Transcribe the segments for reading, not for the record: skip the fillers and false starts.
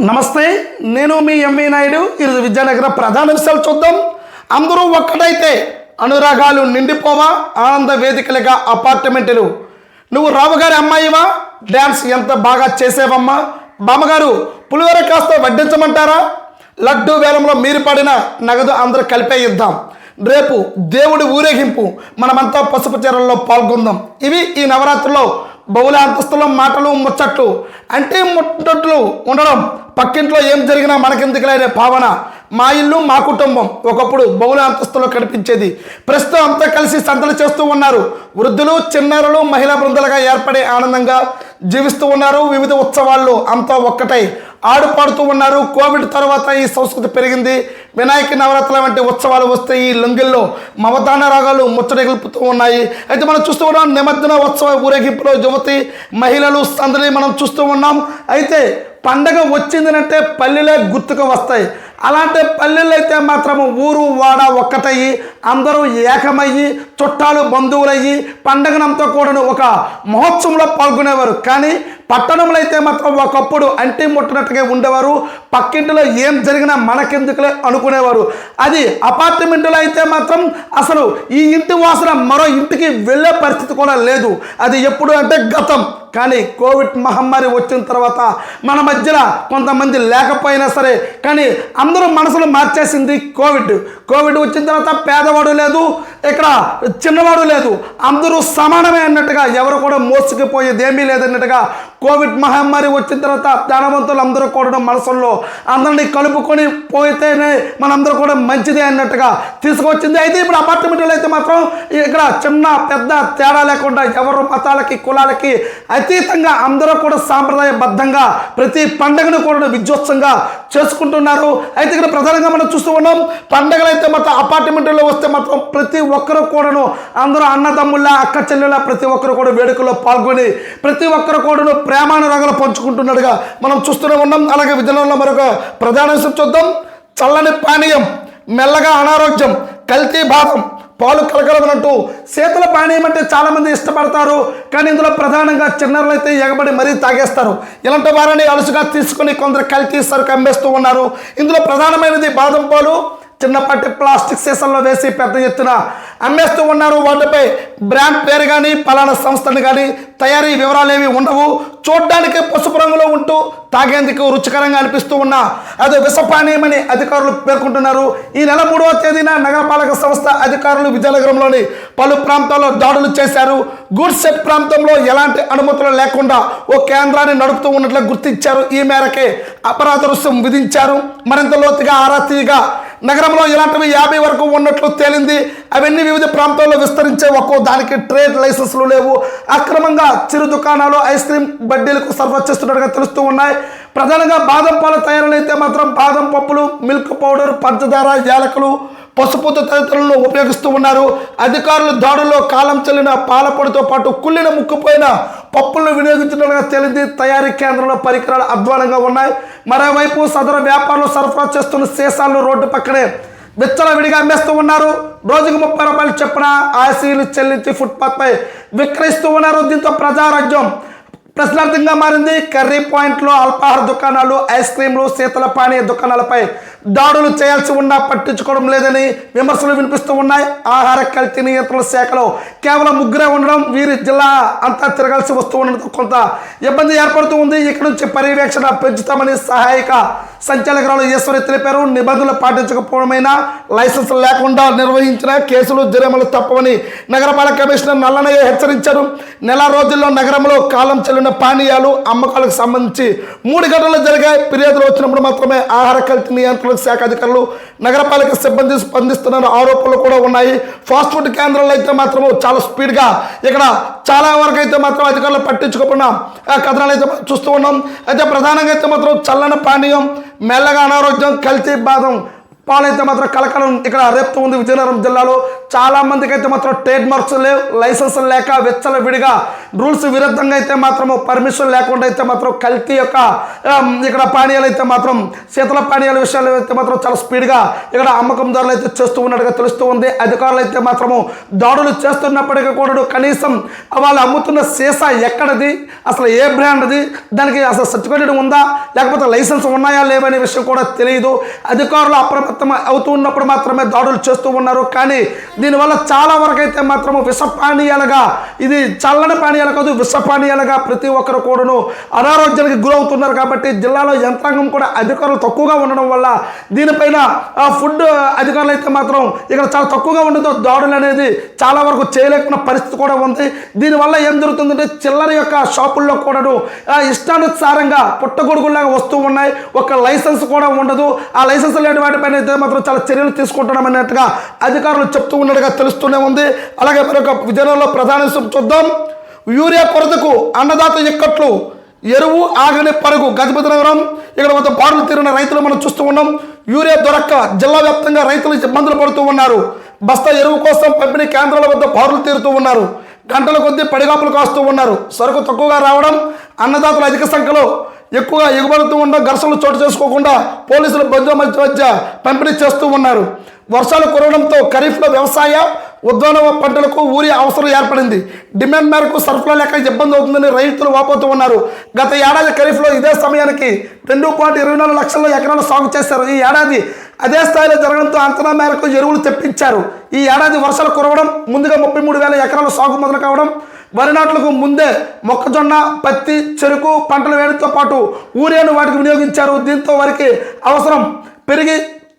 నమస్తే, నేను మీ ఎంవి నాయుడు. ఈరోజు విద్యానగర ప్రధాన విషయాలు చూద్దాం. అందరూ ఒక్కటైతే అనురాగాలు నిండిపోవా, ఆనంద వేదికలుగా అపార్ట్మెంట్లు. నువ్వు రావుగారి అమ్మాయివా, డ్యాన్స్ ఎంత బాగా చేసేవమ్మా. బామ్మగారు పులిహోర కాస్త వడ్డించమంటారా. లడ్డు వేలంలో మీరు పడిన నగదు అందరూ కలిపే ఇద్దాం. రేపు దేవుడి ఊరేగింపు, మనమంతా పసుపు చీరల్లో పాల్గొందాం. ఇవి ఈ నవరాత్రిలో బహుళ అంతస్తులో మాటలు ముచ్చట్లు, అంటే ముట్టట్లు ఉండడం. పక్కింట్లో ఏం జరిగినా మనకెందుకులే భావన. మా ఇల్లు మా కుటుంబం ఒకప్పుడు బహుళ అంతస్తులో కనిపించేది. ప్రస్తుతం అంతా కలిసి సందడి చేస్తూ ఉన్నారు. వృద్ధులు, చిన్నారులు, మహిళా బృందాలుగా ఏర్పడి ఆనందంగా జీవిస్తూ ఉన్నారు. వివిధ ఉత్సవాల్లో అంతా ఒక్కటై ఆడుపాడుతూ ఉన్నారు. కోవిడ్ తర్వాత ఈ సంస్కృతి పెరిగింది. వినాయక నవరాత్రుల వంటి ఉత్సవాలు వస్తే ఈ లొంగిల్లో మమతాన రాగాలు ముచ్చటగలుపుతూ ఉన్నాయి. అయితే మనం చూస్తూ ఉన్నాం, నిమజ్జన ఉత్సవ ఊరేగింపులో యువతి మహిళలు సందడి మనం చూస్తూ ఉన్నాం. అయితే పండగ వచ్చిందనంటే పల్లెలే గుర్తుకు వస్తాయి. అలాంటి పల్లెల్లో అయితే మాత్రం ఊరు వాడ ఒక్కటయ్యి అందరూ ఏకమయ్యి చుట్టాలు బంధువులయ్యి పండగనంతా కూడా ఒక మహోత్సవంలో పాల్గొనేవారు. కానీ పట్టణంలో అయితే మాత్రం ఒకప్పుడు అంటి ముట్టినట్టుగా ఉండేవారు. పక్కింటిలో ఏం జరిగినా మనకెందుకులే అనుకునేవారు. అది అపార్ట్మెంట్లో అయితే మాత్రం అసలు ఈ ఇంటి వాసన మరో ఇంటికి వెళ్ళే పరిస్థితి కూడా లేదు. అది ఎప్పుడు అంటే గతం. కానీ కోవిడ్ మహమ్మారి వచ్చిన తర్వాత మన మధ్యలో కొంతమంది లేకపోయినా సరే కానీ అందరూ మనసులు మార్చేసింది కోవిడ్ వచ్చిన తర్వాత పేదవాడు లేదు, ఇక్కడ చిన్నవాడు లేదు, అందరూ సమానమే అన్నట్టుగా, ఎవరు కూడా మోసుకుపోయేది ఏమీ లేదన్నట్టుగా కోవిడ్ మహమ్మారి వచ్చిన తర్వాత ధనవంతులు అందరూ కూడా మనసుల్లో అందరినీ కలుపుకొని పోతేనే మనందరూ కూడా మంచిదే అన్నట్టుగా తీసుకొచ్చింది. అయితే ఇప్పుడు అపార్ట్మెంట్లో అయితే మాత్రం ఇక్కడ చిన్న పెద్ద తేడా లేకుండా ఎవరు మతాలకి కులాలకి అతీతంగా అందరూ కూడా సాంప్రదాయబద్ధంగా ప్రతి పండుగను కూడా విజయోత్సవంగా చేసుకుంటున్నారు. అయితే ఇక్కడ ప్రధానంగా మనం చూస్తూ ఉన్నాం, పండుగలు అయితే మాత్రం అపార్ట్మెంట్లో వస్తే మాత్రం ప్రతి ఒక్కరు కూడాను అందరూ అన్నదమ్ముళ్ళ అక్క చెల్లెళ్ళ ప్రతి ఒక్కరు కూడా వేడుకల్లో పాల్గొని ప్రతి ఒక్కరు కూడాను ప్రేమానురాగాలు పంచుకుంటున్నట్టుగా మనం చూస్తూనే ఉన్నాం. అలాగే విజయనగరంలో మరొక ప్రధాన విషయం చూద్దాం. చల్లని పానీయం, మెల్లగా అనారోగ్యం, కల్తీ బాదం, పాలు కలకలమన్నట్టు శీతల పానీయం అంటే చాలామంది ఇష్టపడతారు. కానీ ఇందులో ప్రధానంగా చిన్నారులు అయితే ఎగబడి మరీ తాగేస్తారు. ఇలాంటి వారిని అలుసుగా తీసుకుని కొందరు కల్తీ సరుకు అమ్మేస్తూ ఉన్నారు. ఇందులో ప్రధానమైనది బాదం పాలు చిన్నపాటి ప్లాస్టిక్ సీసాల్లో వేసి పెద్ద ఎత్తున అమ్మేస్తూ ఉన్నారు. వాటిపై బ్రాండ్ పేరు కానీ పలానా సంస్థని కానీ తయారీ వివరాలు ఏవి ఉండవు. చూడ్డానికి పసుపు రంగులో ఉంటూ తాగేందుకు రుచికరంగా అనిపిస్తూ ఉన్నా అది విషపానీయమని అధికారులు పేర్కొంటున్నారు. ఈ నెల 3వ తేదీన నగరపాలక సంస్థ అధికారులు విజయనగరంలోని పలు ప్రాంతాల్లో దాడులు చేశారు. గూడ్స్ సెట్ ప్రాంతంలో ఎలాంటి అనుమతులు లేకుండా ఓ కేంద్రాన్ని నడుపుతూ ఉన్నట్లు గుర్తించారు. ఈ మేరకే అపరాధ రుసుం విధించారు. మరింత లోతుగా ఆరా తీయగా నగరంలో ఇలాంటివి 50 వరకు ఉన్నట్లు తేలింది. అవన్నీ వివిధ ప్రాంతాల్లో విస్తరించే ఒక్కో దానికి ట్రేడ్ లైసెన్సులు లేవు. అక్రమంగా చిరు దుకాణాలు ఐస్ క్రీమ్ బడ్డీలకు సరఫరా చేస్తున్నట్టుగా తెలుస్తూ ఉన్నాయి. ప్రధానంగా బాదం పాల తయారీలు అయితే మాత్రం బాదం పప్పులు, మిల్క్ పౌడర్, పంచదార, యాలకులు, పసుపు తదితరులను ఉపయోగిస్తూ ఉన్నారు. అధికారులు దాడుల్లో కాలం చెల్లిన పాల పొడితో పాటు కుళ్ళిన ముక్కుపోయిన పప్పులను వినియోగించినట్లుగా తేలింది. తయారీ కేంద్రంలో పరికరాలు అధ్వానంగా ఉన్నాయి. మరోవైపు సదరు వ్యాపారులు సరఫరా చేస్తున్న సీసాలను రోడ్డు పక్కనే విచ్చలవిడిగా అమ్మేస్తూ ఉన్నారు. రోజుకు 30 రూపాయలు చొప్పున ఆశీలు చెల్లించి ఫుట్పాత్పై విక్రయిస్తూ ఉన్నారు. దీంతో ప్రజారాజ్యం ప్రశ్నార్థంగా మారింది. కర్రీ పాయింట్లు, అల్పాహార దుకాణాలు, ఐస్ క్రీంలు, శీతల పానీయ దుకాణాలపై దాడులు చేయాల్సి ఉన్నా పట్టించుకోవడం లేదని విమర్శలు వినిపిస్తూ ఉన్నాయి. ఆహార కల్తీ నియంత్రణ శాఖలో కేవలం 3 ఉండడం, వీరి జిల్లా అంతా తిరగాల్సి వస్తూ ఉండడంతో కొంత ఇబ్బంది ఏర్పడుతూ ఉంది. ఇక్కడ నుంచి పర్యవేక్షణ పెంచుతామని సహాయక సంచాలకురాలు ఈశ్వరి తెలిపారు. నిబంధనలు పాటించకపోవడమైనా లైసెన్స్ లేకుండా నిర్వహించిన కేసులు జరిమానాలు తప్పవని నగరపాలక కమిషనర్ నల్లనయ్య హెచ్చరించారు. నెల రోజుల్లో నగరంలో కాలం చెల్లిన పానీయాలు అమ్మకాలకు సంబంధించి 3 ఘటనలు జరిగాయి. ఫిర్యాదులు వచ్చినప్పుడు మాత్రమే ఆహార కల్తీ నియంత్రణ శాఖ అధికారులు నగరపాలక సిబ్బంది స్పందిస్తున్న ఆరోపణలు కూడా ఉన్నాయి. ఫాస్ట్ ఫుడ్ కేంద్రాల్లో అయితే మాత్రం చాలా స్పీడ్గా ఇక్కడ చాలా వరకు అయితే మాత్రం అధికారులు పట్టించుకోకుండా కథనాలు అయితే చూస్తూ ఉన్నాం. అయితే ప్రధానంగా అయితే మాత్రం చల్లని పానీయం, మెల్లగా అనారోగ్యం, కల్తీ బాదం పాలైతే మాత్రం కలకలం ఇక్కడ రేపుతూ ఉంది. విజయనగరం జిల్లాలో చాలా మందికి అయితే మాత్రం ట్రేడ్ మార్క్స్ లేవు, లైసెన్స్ లేక వెచ్చల విడిగా రూల్స్ విరుద్ధంగా అయితే మాత్రము పర్మిషన్ లేకుండా అయితే మాత్రం కల్తీ యొక్క ఇక్కడ పానీయాలు అయితే మాత్రం శీతల పానీయాల విషయాలు అయితే మాత్రం చాలా స్పీడ్గా ఇక్కడ అమ్మకందారులు అయితే చేస్తూ ఉన్నట్టుగా తెలుస్తూ ఉంది. అధికారులు అయితే మాత్రము దాడులు చేస్తున్నప్పటికీ కూడా కనీసం వాళ్ళు అమ్ముతున్న సీసా ఎక్కడది, అసలు ఏ బ్రాండ్ది, దానికి అసలు సర్టిఫికేట్ ఉందా లేకపోతే లైసెన్స్ ఉన్నాయా లేవనే విషయం కూడా తెలియదు. అధికారులు అప్రమత్తం అవుతూ ఉన్నప్పుడు మాత్రమే దాడులు చేస్తూ ఉన్నారు. కానీ దీనివల్ల చాలా వరకు అయితే మాత్రము విష పానీయాలుగా, ఇది చల్లని పానీయాలు కాదు విష పానీయాలుగా ప్రతి ఒక్కరు కూడాను అనారోగ్యానికి గురవుతున్నారు. కాబట్టి జిల్లాలో యంత్రాంగం కూడా అధికారులు తక్కువగా ఉండడం వల్ల దీనిపైన ఫుడ్ అధికారులు అయితే మాత్రం ఇక్కడ చాలా తక్కువగా ఉండదు, దాడులు అనేది చాలా వరకు చేయలేకున్న పరిస్థితి కూడా ఉంది. దీనివల్ల ఏం జరుగుతుందంటే చిల్లర యొక్క షాపుల్లో కూడాను ఇష్టానుసారంగా పుట్టగొడుగులాగా వస్తూ ఉన్నాయి. ఒక లైసెన్స్ కూడా ఉండదు. ఆ లైసెన్స్ లేని వాటిపైన అయితే మాత్రం చాలా చర్యలు తీసుకుంటున్నాం అన్నట్టుగా అధికారులు చెప్తూ ఉన్నట్టుగా తెలుస్తూనే ఉంది. అలాగే మరొక విజయనగరంలో ప్రధాన విషయం చూద్దాం. యూరియా కొరతకు అన్నదాత ఇక్కట్లు, ఎరువు ఆగని పరుగు. గజపతి నగరం ఇక్కడ మొత్తం బారులు తీరిన రైతులు మనం చూస్తూ ఉన్నాం. యూరియా దొరక్క జిల్లా వ్యాప్తంగా రైతులు ఇబ్బందులు పడుతూ ఉన్నారు. బస్తా ఎరువు కోసం పంపిణీ కేంద్రాల వద్ద బారులు తీరుతూ ఉన్నారు. గంటల కొద్దీ పడిగాపులు కాస్తూ ఉన్నారు. సరుకు తక్కువగా రావడం, అన్నదాతలు అధిక సంఖ్యలో ఎక్కువగా ఎగుబడుతూ ఉండడం, ఘర్షణలు చోటు చేసుకోకుండా పోలీసులు మధ్య పంపిణీ చేస్తూ ఉన్నారు. వర్షాలు కురవడంతో ఖరీఫ్లో వ్యవసాయ ఉద్యాన పంటలకు ఊరి అవసరం ఏర్పడింది. డిమాండ్ మేరకు సరఫరా లేక ఇబ్బంది అవుతుందని రైతులు వాపోతూ ఉన్నారు. గత ఏడాది ఖరీఫ్లో ఇదే సమయానికి 2.24 లక్షల ఎకరాలు సాగు చేశారు. ఈ ఏడాది అదే స్థాయిలో జరగడంతో అంచనా మేరకు ఎరువులు తెప్పించారు. ఈ ఏడాది వర్షాలు కురవడం, ముందుగా 33,000 ఎకరాలు సాగు మొదలు కావడం, వరి నాట్లకు ముందే మొక్కజొన్న, పత్తి, చెరుకు పంటలు వేయడంతో పాటు యూరియాను వాటికి వినియోగించారు. దీంతో వారికి అవసరం పెరిగి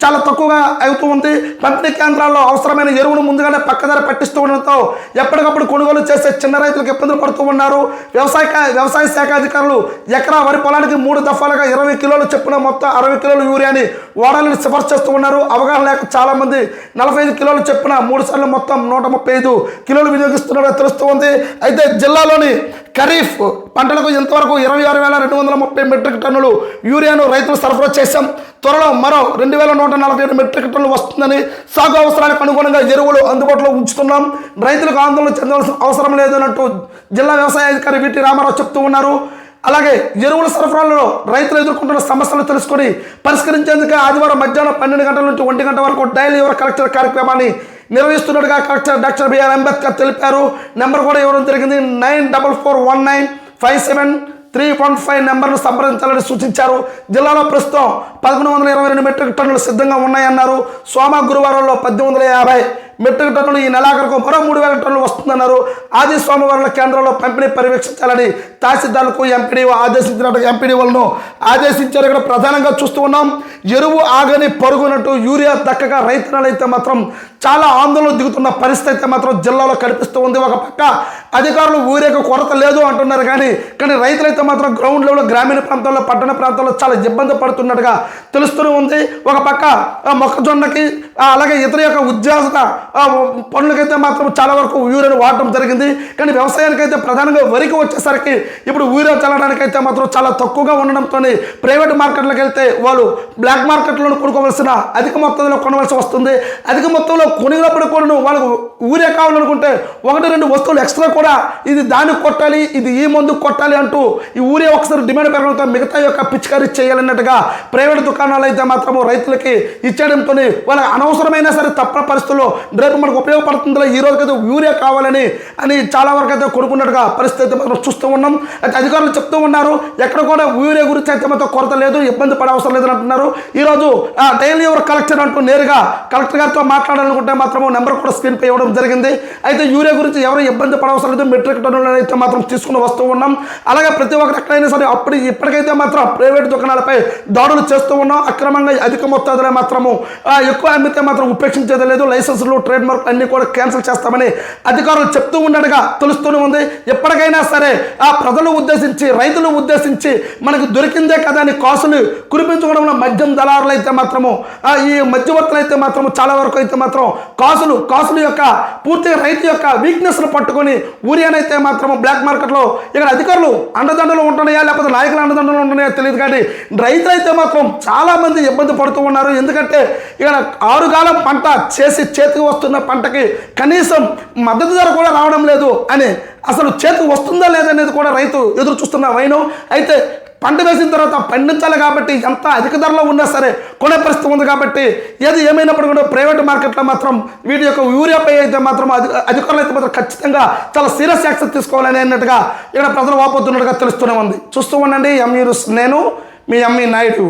చాలా తక్కువగా అవుతూ ఉంది. పంపిణీ కేంద్రాల్లో అవసరమైన ఎరువును ముందుగానే పక్కదారి పట్టిస్తూ ఉండడంతో ఎప్పటికప్పుడు కొనుగోలు చేసే చిన్న రైతులకు ఇబ్బందులు పడుతూ ఉన్నారు. వ్యవసాయ శాఖ అధికారులు ఎకరా వరి పొలానికి 3 దఫాలుగా 20 కిలోలు చొప్పున మొత్తం 60 కిలోలు యూరియాని వాడాలని సిఫార్సు చేస్తూ ఉన్నారు. అవగాహన లేక చాలా మంది 45 కిలోలు చొప్పున 3 సార్లు మొత్తం 135 కిలోలు వినియోగిస్తున్నారో తెలుస్తూ ఉంది. అయితే జిల్లాలోని ఖరీఫ్ పంటలకు ఇంతవరకు 26,230 మెట్రిక్ టన్నులు యూరియాను రైతులు సరఫరా చేశాం. త్వరలో మరో 2,147 మెట్రిక్ టన్నులు వస్తుందని, సాగు అవసరానికి అనుగుణంగా ఎరువులు అందుబాటులో ఉంచుతున్నాం, రైతులకు ఆందోళన చెందవలసిన అవసరం లేదన్నట్టు జిల్లా వ్యవసాయ అధికారి విటి రామారావు చెప్తూ ఉన్నారు. అలాగే ఎరువుల సరఫరాలో రైతులు ఎదుర్కొంటున్న సమస్యలు తెలుసుకొని పరిష్కరించేందుకు ఆదివారం మధ్యాహ్నం 12 గంటల నుంచి 1 గంట వరకు డైలీ యువర్ కలెక్టర్ కార్యక్రమాన్ని నిర్వహిస్తున్నట్టుగా కలెక్టర్ డాక్టర్ బిఆర్ అంబేద్కర్ తెలిపారు. నెంబర్ కూడా ఇవ్వడం జరిగింది. 9441957315 నెంబర్ను సంప్రదించాలని సూచించారు. జిల్లాలో ప్రస్తుతం 1122 మెట్రిక్ టన్నులు సిద్ధంగా ఉన్నాయన్నారు. సోమ గురువారంలో 1850 మెట్రిక్ టన్నులు, ఈ నెలాఖరుకు మరో 3,000 టన్నులు వస్తుందన్నారు. ఆది సోమవారాల కేంద్రంలో పంపిణీ పర్యవేక్షించాలని తహసీల్దార్లకు ఎంపీడీఓ ఆదేశించినట్టు ఎంపీడీఓలను ఆదేశించారు. ఇక్కడ ప్రధానంగా చూస్తూ ఉన్నాం. ఎరువు ఆగని పరుగునట్టు యూరియా దక్కగా రైతులు అయితే మాత్రం చాలా ఆందోళన దిగుతున్న పరిస్థితి అయితే మాత్రం జిల్లాలో కనిపిస్తూ ఉంది. ఒక పక్క అధికారులు యూరియాకు కొరత లేదు అంటున్నారు. కానీ రైతులైతే మాత్రం గ్రౌండ్ లెవెల్లో గ్రామీణ ప్రాంతాల్లో, పట్టణ ప్రాంతాల్లో చాలా ఇబ్బంది పడుతున్నట్టుగా తెలుస్తూనే ఉంది. ఒక పక్క మొక్కజొన్నకి అలాగే ఇతర యొక్క ఉద్యాస పనులకైతే మాత్రం చాలా వరకు యూరియాను వాడటం జరిగింది. కానీ వ్యవసాయానికి అయితే ప్రధానంగా వరికి వచ్చేసరికి ఇప్పుడు యూరియా చల్లడానికి అయితే మాత్రం చాలా తక్కువగా ఉండడంతో ప్రైవేట్ మార్కెట్లకు వెళ్తే వాళ్ళు బ్లాక్ మార్కెట్లో కొనుక్కోవలసిన అధిక మొత్తంలో కొనవలసి వస్తుంది. అధిక మొత్తంలో కొనినప్పుడు కూడా వాళ్ళకు యూరియా కావాలనుకుంటే 1-2 వస్తువులు ఎక్స్ట్రా కూడా ఇది దానికి కొట్టాలి, ఇది ఈ మందు కొట్టాలి అంటూ ఈ యూరియా ఒకసారి డిమాండ్ పెరగడంతో మిగతా యొక్క పిచికారీ చేయాలన్నట్టుగా ప్రైవేట్ దుకాణాలు అయితే మాత్రము రైతులకి ఇచ్చేయడంతో వాళ్ళకి అనవసరమైన సరే తప్పని పరిస్థితుల్లో రేపు మనకు ఉపయోగపడుతుందో ఈ రోజుకైతే యూరియా కావాలని చాలా వరకు అయితే కొనుక్కున్నట్టుగా పరిస్థితి మనం చూస్తూ ఉన్నాం. అయితే అధికారులు చెప్తూ ఉన్నారు ఎక్కడ కూడా యూరియా గురించి అయితే మాత్రం కొరత లేదు, ఇబ్బంది పడే అవసరం లేదని అంటున్నారు. ఈరోజు డైలీ యువర్ కలెక్టర్ అంటూ నేరుగా కలెక్టర్ గారితో మాట్లాడాలనుకుంటే మాత్రం నెంబర్ కూడా స్క్రీన్ పై ఇవ్వడం జరిగింది. అయితే యూరియా గురించి ఎవరు ఇబ్బంది పడవసరం లేదు, మెట్రిక్ టన్నులు అయితే మాత్రం తీసుకుని వస్తూ ఉన్నాం. అలాగే ప్రతి ఒక్కరు ఎక్కడైనా సరే ఇప్పటికైతే మాత్రం ప్రైవేట్ దుకాణాలపై దాడులు చేస్తూ ఉన్నాం. అక్రమంగా అధిక మొత్తాదులో మాత్రము ఎక్కువ అమ్మితే మాత్రం ఉపేక్షించేది లేదు. లైసెన్సులు, ట్రేడ్ మార్క్ అన్ని కూడా క్యాన్సిల్ చేస్తామని అధికారులు చెప్తూ ఉన్నట్టుగా తెలుస్తూనే ఉంది. ఎప్పటికైనా సరే ఆ ప్రజలు ఉద్దేశించి, రైతులు ఉద్దేశించి మనకు దొరికిందే కదా అని కాసులు కురిపించుకోవడంలో మద్యం దళారులు అయితే మాత్రము, ఈ మధ్యవర్తులు అయితే మాత్రం చాలా వరకు అయితే మాత్రం కాసులు యొక్క పూర్తిగా రైతు యొక్క వీక్నెస్ను పట్టుకొని యూరియానైతే మాత్రం బ్లాక్ మార్కెట్లో ఇక్కడ అధికారులు అండదండలు ఉంటున్నాయా లేకపోతే నాయకులు అండదండలు ఉంటున్నాయా తెలియదు, కానీ రైతులు అయితే మాత్రం చాలామంది ఇబ్బంది పడుతూ ఉన్నారు. ఎందుకంటే ఇక్కడ 6 కాలం పంట చేసి చేతికి వస్తున్న పంటకి కనీసం మద్దతు ధర కూడా రావడం లేదు అని, అసలు చేతికి వస్తుందా లేదనేది కూడా రైతు ఎదురు చూస్తున్న వైనం. అయితే పంట వేసిన తర్వాత పండించాలి కాబట్టి ఎంత అధిక ధరలో ఉన్నా సరే కొనే పరిస్థితి ఉంది. కాబట్టి ఏది ఏమైనప్పుడు కూడా ప్రైవేట్ మార్కెట్లో మాత్రం వీటి యొక్క యూరియాపై అయితే మాత్రం అధికారులు అయితే మాత్రం ఖచ్చితంగా చాలా సీరియస్ యాక్షన్ తీసుకోవాలని అన్నట్టుగా ఇక్కడ ప్రజలు వాపోతున్నట్టుగా తెలుస్తూనే ఉంది. చూస్తూ ఉండండి ఎంఈ న్యూస్. నేను మీ ఎంఈ నాయుడు.